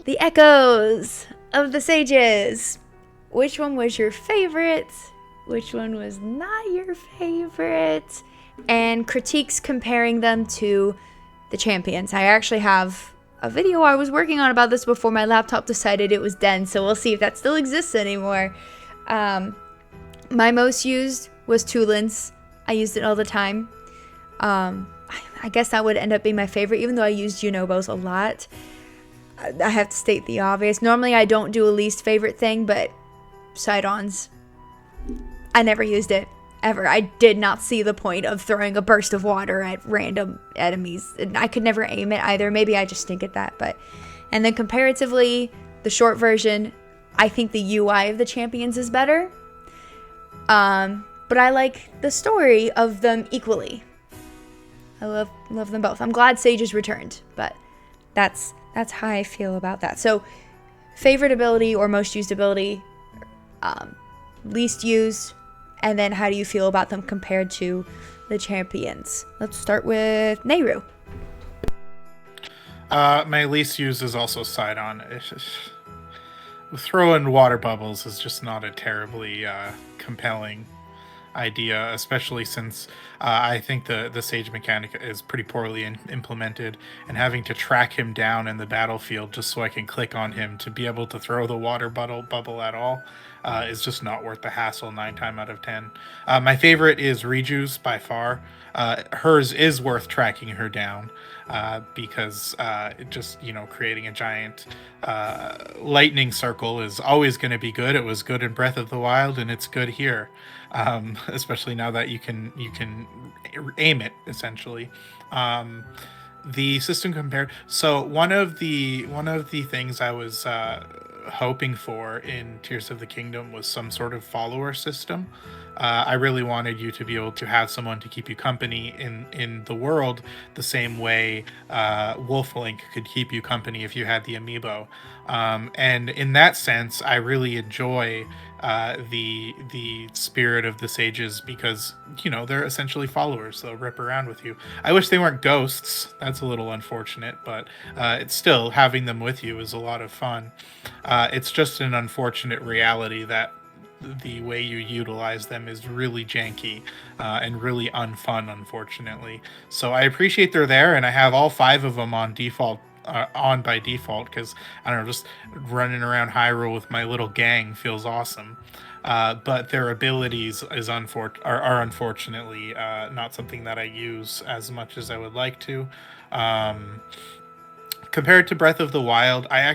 The echoes of the sages. Which one was your favorite? Which one was not your favorite? And critiques comparing them to the champions. I actually have a video I was working on about this before my laptop decided it was dead, so we'll see if that still exists anymore. My most used was Tulin's. I used it all the time. I guess that would end up being my favorite, even though I used Junobos a lot. I have to state the obvious. Normally I don't do a least favorite thing, but Sidons, I never used it, ever. I did not see the point of throwing a burst of water at random enemies. And I could never aim it either. Maybe I just stink at that. And then comparatively, the short version, I think the UI of the champions is better. But I like the story of them equally. I love them both. I'm glad Sages returned, but that's how I feel about that. So, favorite ability or most used ability, least used, and then how do you feel about them compared to the champions? Let's start with Nehru. My least used is also Sidon. Throwing water bubbles is just not a terribly compelling idea, especially since I think the Sage mechanic is pretty poorly implemented, and having to track him down in the battlefield just so I can click on him to be able to throw the water bubble at all is just not worth the hassle 9 times out of 10. My favorite is Riju's by far. Hers is worth tracking her down because just, creating a giant lightning circle is always going to be good. It was good in Breath of the Wild, and it's good here, especially now that you can aim it essentially. The system compared. So one of the things I was hoping for in Tears of the Kingdom was some sort of follower system. I really wanted you to be able to have someone to keep you company in the world the same way Wolf-Link could keep you company if you had the amiibo. And in that sense, I really enjoy the spirit of the sages because, they're essentially followers. They'll rip around with you. I wish they weren't ghosts. That's a little unfortunate, but it's still, having them with you is a lot of fun. It's just an unfortunate reality that the way you utilize them is really janky and really unfun, unfortunately. So I appreciate they're there, and I have all 5 of them on default. On by default, because I don't know, just running around Hyrule with my little gang feels awesome. But their abilities are unfortunately not something that I use as much as I would like to. Compared to Breath of the Wild, I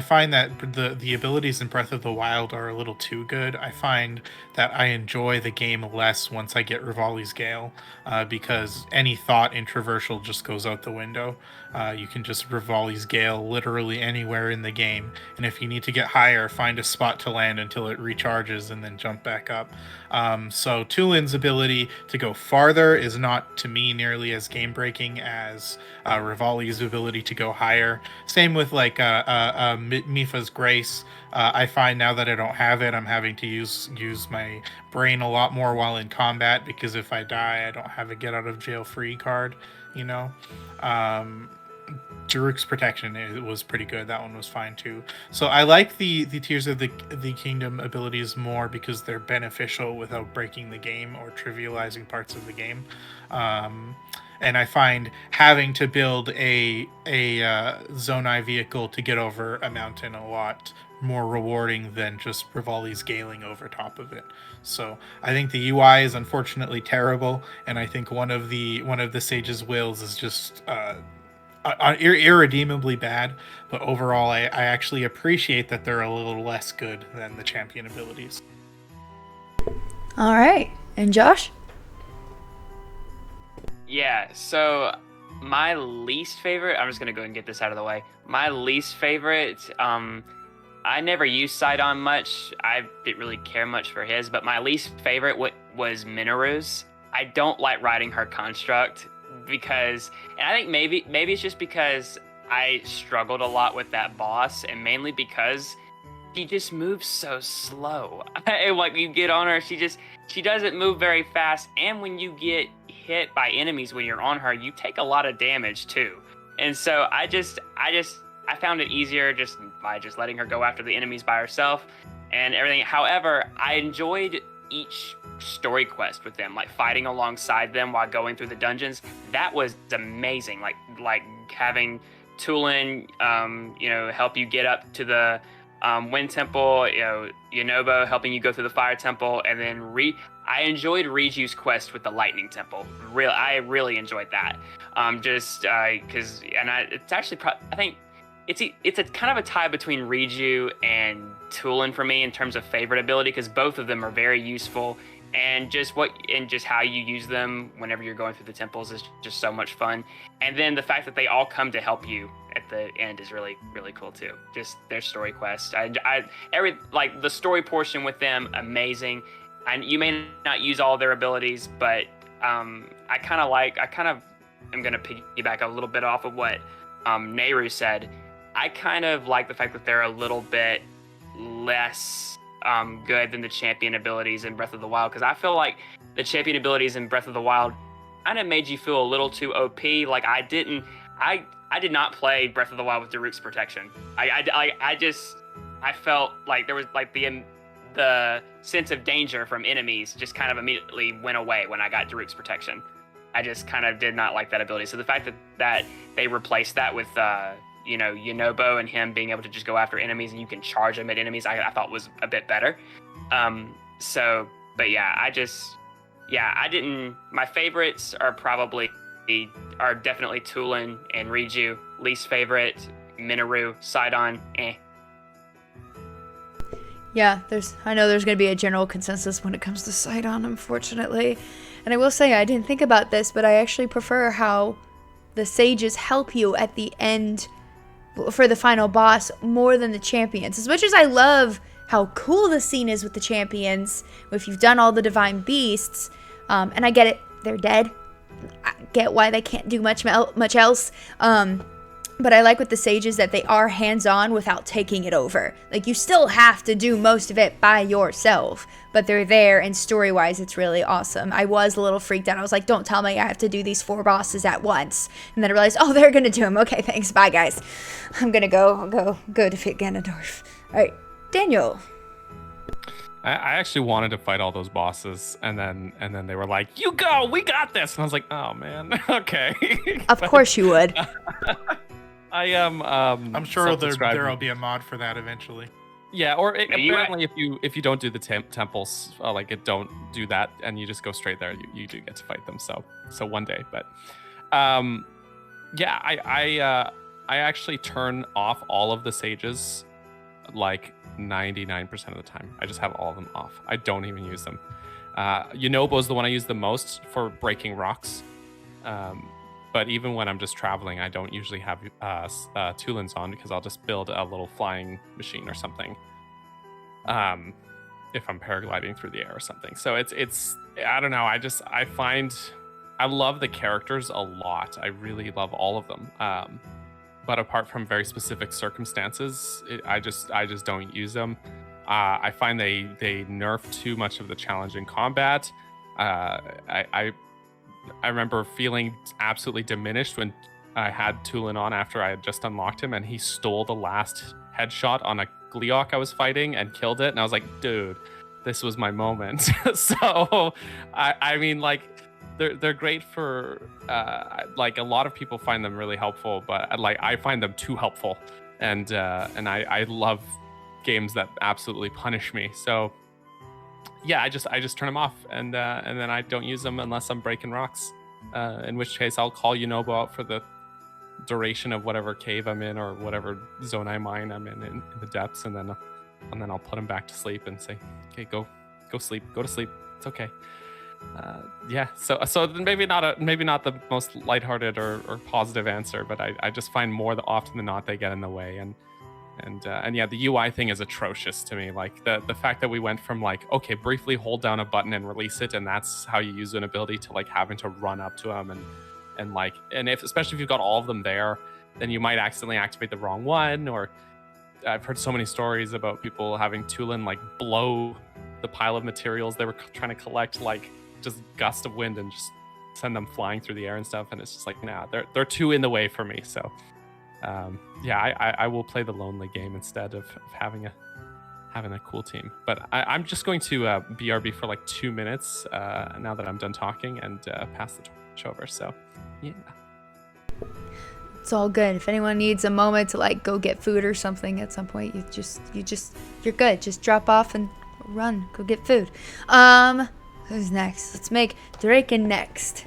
find that the abilities in Breath of the Wild are a little too good. I find that I enjoy the game less once I get Rivali's Gale, because any thought in traversal just goes out the window. You can just Rivali's Gale literally anywhere in the game, and if you need to get higher, find a spot to land until it recharges and then jump back up. So Tulin's ability to go farther is not, to me, nearly as game-breaking as Rivali's ability to go higher. Same with Mipha's Grace. I find now that I don't have it, I'm having to use my brain a lot more while in combat, because if I die, I don't have a get out of jail free card, Daruk's Protection, it was pretty good. That one was fine too. So I like the Tears of the Kingdom abilities more because they're beneficial without breaking the game or trivializing parts of the game. And I find having to build a Zonai vehicle to get over a mountain a lot more rewarding than just Rivali's Galing over top of it. So I think the UI is unfortunately terrible, and I think one of the sage's wills is just irredeemably bad. But overall, I actually appreciate that they're a little less good than the champion abilities. All right, and Josh? Yeah, so my least favorite, I'm just going to go and get this out of the way. My least favorite, I never used Sidon much. I didn't really care much for his, but my least favorite was Minoru's. I don't like riding her construct because, and I think maybe it's just because I struggled a lot with that boss, and mainly because she just moves so slow. Like, you get on her, she doesn't move very fast, and when you get hit by enemies when you're on her, you take a lot of damage too. And so I just I found it easier just by just letting her go after the enemies by herself and everything. However, I enjoyed each story quest with them, like fighting alongside them while going through the dungeons. That was amazing. Like having Tulin, help you get up to the Wind Temple, Yunobo helping you go through the Fire Temple, and then I enjoyed Riju's quest with the Lightning Temple. I really enjoyed that. It's actually I think it's a kind of a tie between Riju and Tulin for me in terms of favorite ability, because both of them are very useful, and just how you use them whenever you're going through the temples is just so much fun. And then the fact that they all come to help you at the end is really, really cool too. Just their story quest. The story portion with them, amazing. And you may not use all their abilities, but I'm gonna piggyback a little bit off of what Nehru said. I kind of like the fact that they're a little bit less good than the champion abilities in Breath of the Wild, because I feel like the champion abilities in Breath of the Wild kind of made you feel a little too OP. Like I did not play Breath of the Wild with Daruk's protection. I felt like there was like the sense of danger from enemies just kind of immediately went away when I got Daruk's protection. I just kind of did not like that ability. So the fact that they replaced that with Yunobo and him being able to just go after enemies and you can charge them at enemies, I thought was a bit better. My favorites are definitely Tulin and Riju. Least favorite, Minoru, Sidon, Yeah, I know there's going to be a general consensus when it comes to Sidon, unfortunately. And I will say, I didn't think about this, but I actually prefer how the sages help you at the end for the final boss more than the champions. As much as I love how cool the scene is with the champions, if you've done all the divine beasts, and I get it, they're dead. I get why they can't do much else. But I like with the sages that they are hands-on without taking it over. Like, you still have to do most of it by yourself, but they're there, and story-wise, it's really awesome. I was a little freaked out. I was like, don't tell me I have to do these 4 bosses at once. And then I realized, oh, they're going to do them. Okay, thanks. Bye, guys. I'm going to go defeat Ganondorf. All right, Daniel. I actually wanted to fight all those bosses, and then they were like, "You go, we got this," and I was like, "Oh man, okay." Of course you would. I am. I'm sure there'll be a mod for that eventually. Yeah, or apparently, if you don't do the temples, don't do that, and you just go straight there, you do get to fight them. So one day, but yeah, I actually turn off all of the sages, like 99% of the time. I just have all of them off. I don't even use them. Yunobo is the one I use the most for breaking rocks. But even when I'm just traveling, I don't usually have Tulins on, because I'll just build a little flying machine or something. If I'm paragliding through the air or something. So it's I don't know. I love the characters a lot. I really love all of them. But apart from very specific circumstances, I just don't use them. I find they nerf too much of the challenge in combat. I remember feeling absolutely diminished when I had Tulin on after I had just unlocked him, and he stole the last headshot on a Gleeok I was fighting and killed it. And I was like, dude, this was my moment. So, I mean, like, they're great for, like, a lot of people find them really helpful, but like, I find them too helpful. And I love games that absolutely punish me. So, yeah, I just turn them off, and then I don't use them unless I'm breaking rocks. In which case, I'll call Yunobo out for the duration of whatever cave I'm in or whatever zone I'm in the depths, and then I'll put him back to sleep and say, okay, go sleep, go to sleep. It's okay. Yeah. So maybe not the most lighthearted or positive answer, but I just find more often than not they get in the way. And yeah, the UI thing is atrocious to me. Like the fact that we went from like, okay, briefly hold down a button and release it, and that's how you use an ability, to like having to run up to them and especially if you've got all of them there, then you might accidentally activate the wrong one. Or I've heard so many stories about people having Tulin like blow the pile of materials they were trying to collect, like just gust of wind and just send them flying through the air and stuff. And it's just like, nah, they're too in the way for me. So I will play the lonely game instead of having a cool team. But I'm just going to BRB for like 2 minutes now that I'm done talking and pass the torch over. So yeah. It's all good. If anyone needs a moment to like go get food or something at some point, you're good. Just drop off and run. Go get food. Who's next? Let's make Draken next.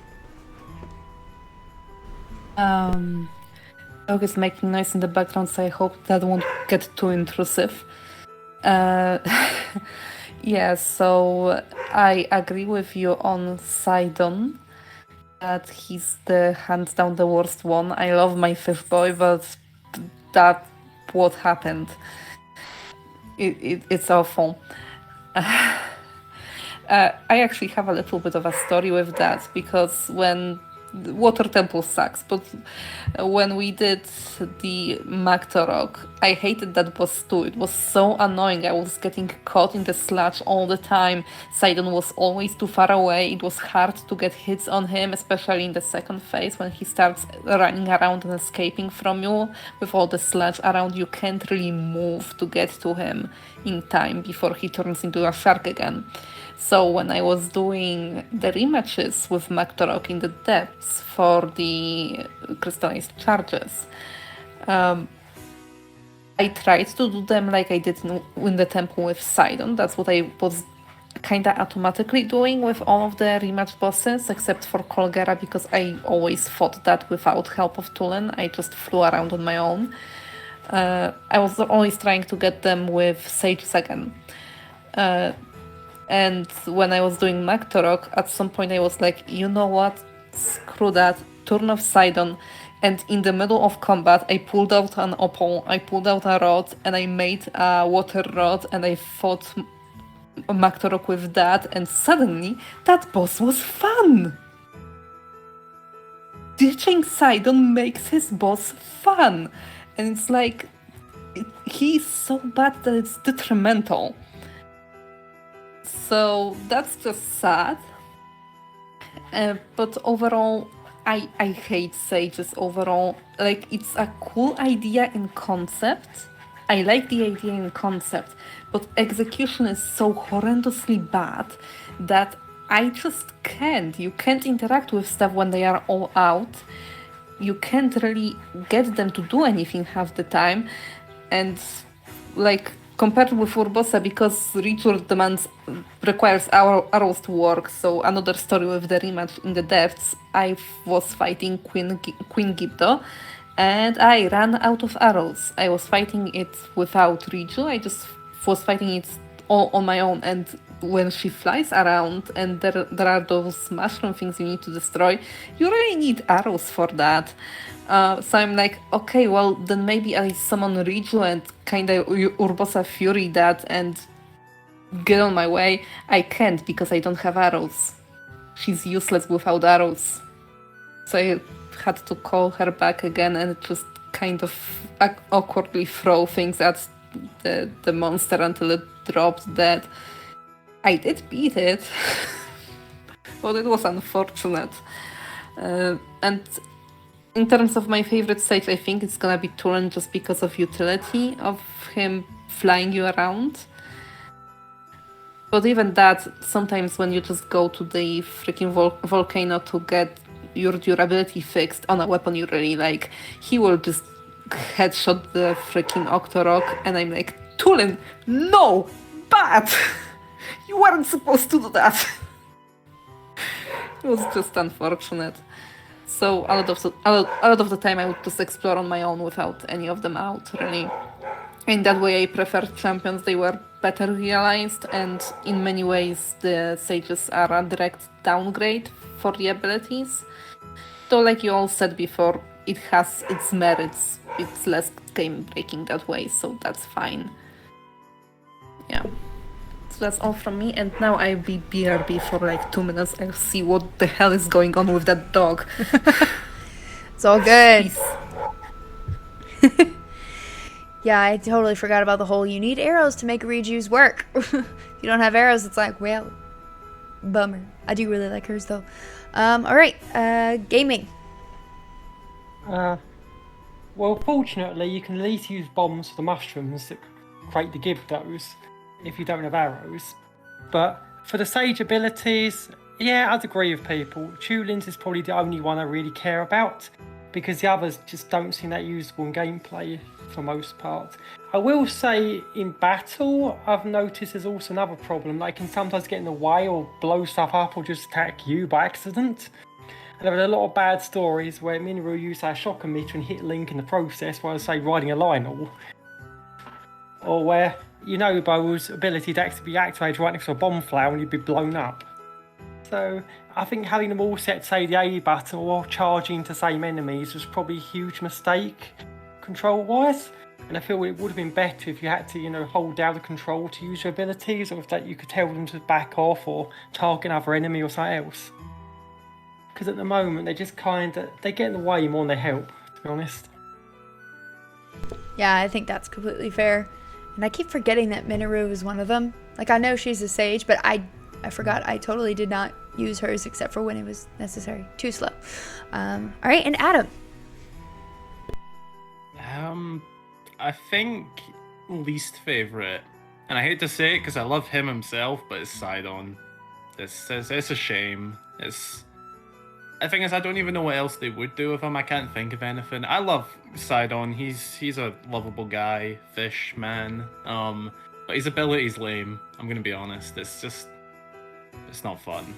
Dog is making noise in the background, so I hope that won't get too intrusive. Yeah, so I agree with you on Sidon. That he's the hands down the worst one. I love my fish boy, but that what happened. It's awful. I actually have a little bit of a story with that, because when Water Temple sucks, but when we did the Magtorok, I hated that boss too. It was so annoying. I was getting caught in the sludge all the time. Sidon was always too far away. It was hard to get hits on him, especially in the second phase when he starts running around and escaping from you. With all the sludge around, you can't really move to get to him in time before he turns into a shark again. So when I was doing the rematches with Magtorok in the depths for the crystallized charges, I tried to do them like I did in the temple with Sidon. That's what I was kind of automatically doing with all of the rematch bosses, except for Colgera, because I always fought that without help of Tulin. I just flew around on my own. I was always trying to get them with Sages again. And when I was doing Magtorok, at some point I was like, you know what? Screw that. Turn off Sidon. And in the middle of combat, I pulled out an opal, I pulled out a rod, and I made a water rod, and I fought Magtorok with that, and suddenly that boss was fun! Ditching Sidon makes his boss fun! And it's like, he's so bad that it's detrimental. So that's just sad. But overall, I hate Sages overall. Like, it's a cool idea in concept. I like the idea in concept, but execution is so horrendously bad that I just can't. You can't interact with stuff when they are all out. You can't really get them to do anything half the time. And like, compared with Urbosa, because Ritual requires arrows to work, so another story with the rematch in the depths, I was fighting Queen Gibdo, and I ran out of arrows. I was fighting it without Riju, I just was fighting it all on my own, and when she flies around and there are those mushroom things you need to destroy, you really need arrows for that. So I'm like, okay, well, then maybe I summon Riju and kind of Urbosa Fury that and get on my way. I can't because I don't have arrows. She's useless without arrows. So I had to call her back again and just kind of awkwardly throw things at the monster until it dropped dead. I did beat it, but it was unfortunate. And in terms of my favorite stage, I think it's gonna be Tulin just because of utility of him flying you around. But even that, sometimes when you just go to the freaking volcano to get your durability fixed on a weapon you really like, he will just headshot the freaking Octorok, and I'm like, Tulin, no! Bad! You weren't supposed to do that! It was just unfortunate. So a lot of the time I would just explore on my own without any of them out, really. In that way I preferred champions. They were better realized, and in many ways the sages are a direct downgrade for the abilities. Though, like you all said before, it has its merits. It's less game breaking that way, so that's fine. Yeah. So that's all from me, and now I'll be BRB for like 2 minutes. I'll see what the hell is going on with that dog. It's all good. Peace. Yeah, I totally forgot about the whole you need arrows to make Riju's work. If you don't have arrows, it's like, well, bummer. I do really like hers though. Alright, gaming. Well, fortunately, you can at least use bombs for the mushrooms that create the Gibdos if you don't have arrows. But for the Sage abilities, yeah, I'd agree with people. Tulin's is probably the only one I really care about, because the others just don't seem that usable in gameplay for most part. I will say in battle, I've noticed there's also another problem. Like, can sometimes get in the way or blow stuff up or just attack you by accident. And there are a lot of bad stories where Minoru used our shock emitter and hit Link in the process while, say, riding a Lionel. Or where Yunobo's ability to actually be activated right next to a bomb flower and you'd be blown up. So I think having them all set, say, the A button or charging to same enemies was probably a huge mistake, control-wise. And I feel it would have been better if you had to, hold down the control to use your abilities, or if that you could tell them to back off or target another enemy or something else. Because at the moment, they just they get in the way more than they help, to be honest. Yeah, I think that's completely fair. And I keep forgetting that Minoru is one of them. Like, I know she's a sage, but I forgot I totally did not use hers except for when it was necessary. Too slow. All right, and Adam. I think least favorite, and I hate to say it because I love him himself, but it's Sidon. It's a shame. I think I don't even know what else they would do with him. I can't think of anything. I love Sidon. He's a lovable guy, fish man. But his ability's lame. I'm gonna be honest. It's not fun.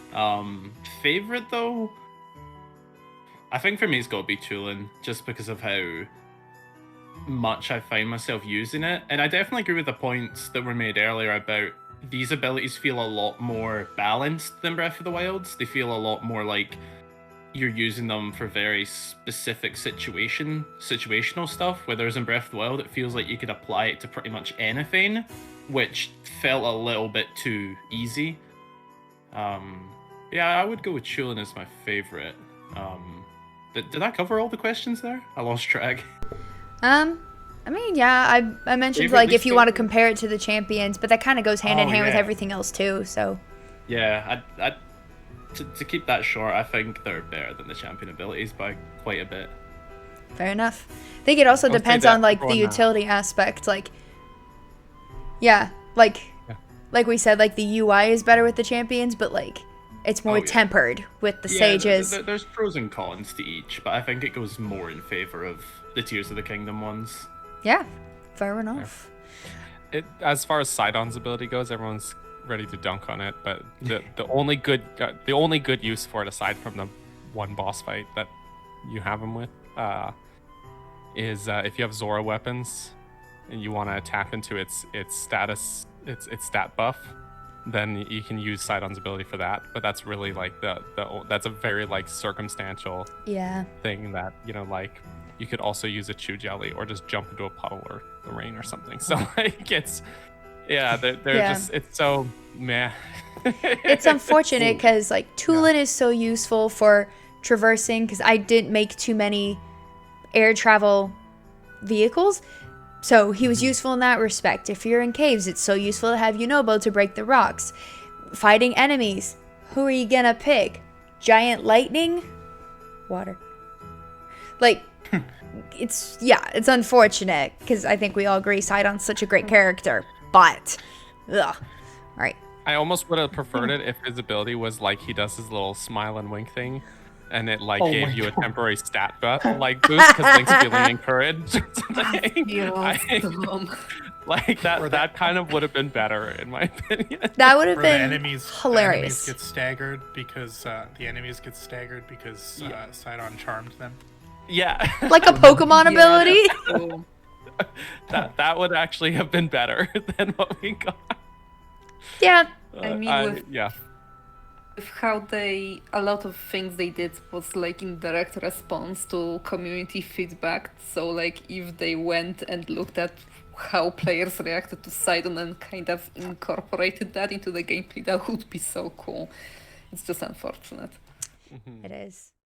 Favorite though, I think for me it's got to be Tulin, just because of how much I find myself using it. And I definitely agree with the points that were made earlier about these abilities feel a lot more balanced than Breath of the Wild's. They feel a lot more like you're using them for very specific situational stuff, whereas in Breath of the Wild it feels like you could apply it to pretty much anything, which felt a little bit too easy. Yeah, I would go with Chulin as my favorite. Did I cover all the questions there? I lost track. I mean, yeah, I mentioned Favorite, like if least you want to favorite? compare it to the champions, but that kind of goes hand in Oh, hand with yeah. everything else too. So Yeah, to keep that short, I think they're better than the champion abilities by quite a bit. fair enough. I think it also I would say depends that on like for the now. utility aspect. Like, yeah, like we said, like the UI is better with the champions, but like it's more Oh, yeah. tempered with the Yeah, sages. there's pros and cons to each, but I think it goes more in favor of the Tears of the Kingdom ones. Yeah, fair enough. As far as Sidon's ability goes, everyone's ready to dunk on it, but the only good use for it, aside from the one boss fight that you have him with, is if you have Zora weapons and you want to tap into its status, its stat buff, then you can use Sidon's ability for that. But that's really like that's a very like circumstantial Yeah. thing that like you could also use a chew jelly or just jump into a puddle or the rain or something. So like they're Yeah. just, it's so meh. It's unfortunate because like Tulin is so useful for traversing, because I didn't make too many air travel vehicles, so he was useful in that respect. If you're in caves, it's so useful to have Yunobo to break the rocks. Fighting enemies, who are you gonna pick? Giant lightning? Water. Like, it's unfortunate, because I think we all agree Sidon's such a great character, but ugh. Alright. I almost would have preferred it if his ability was like he does his little smile and wink thing, and it like Oh gave my you a God. temporary stat buff, like boost because Link's feeling encouraged. or something. Like that. Or That kind of would have been better, in my opinion. That would have Or the been enemies hilarious. get staggered because Sidon charmed them. Yeah, Like a Pokemon ability? that would actually have been better than what we got. Yeah. I mean, yeah. with how a lot of things they did was like in direct response to community feedback. So like if they went and looked at how players reacted to Sidon and kind of incorporated that into the gameplay, that would be so cool. It's just unfortunate. It is.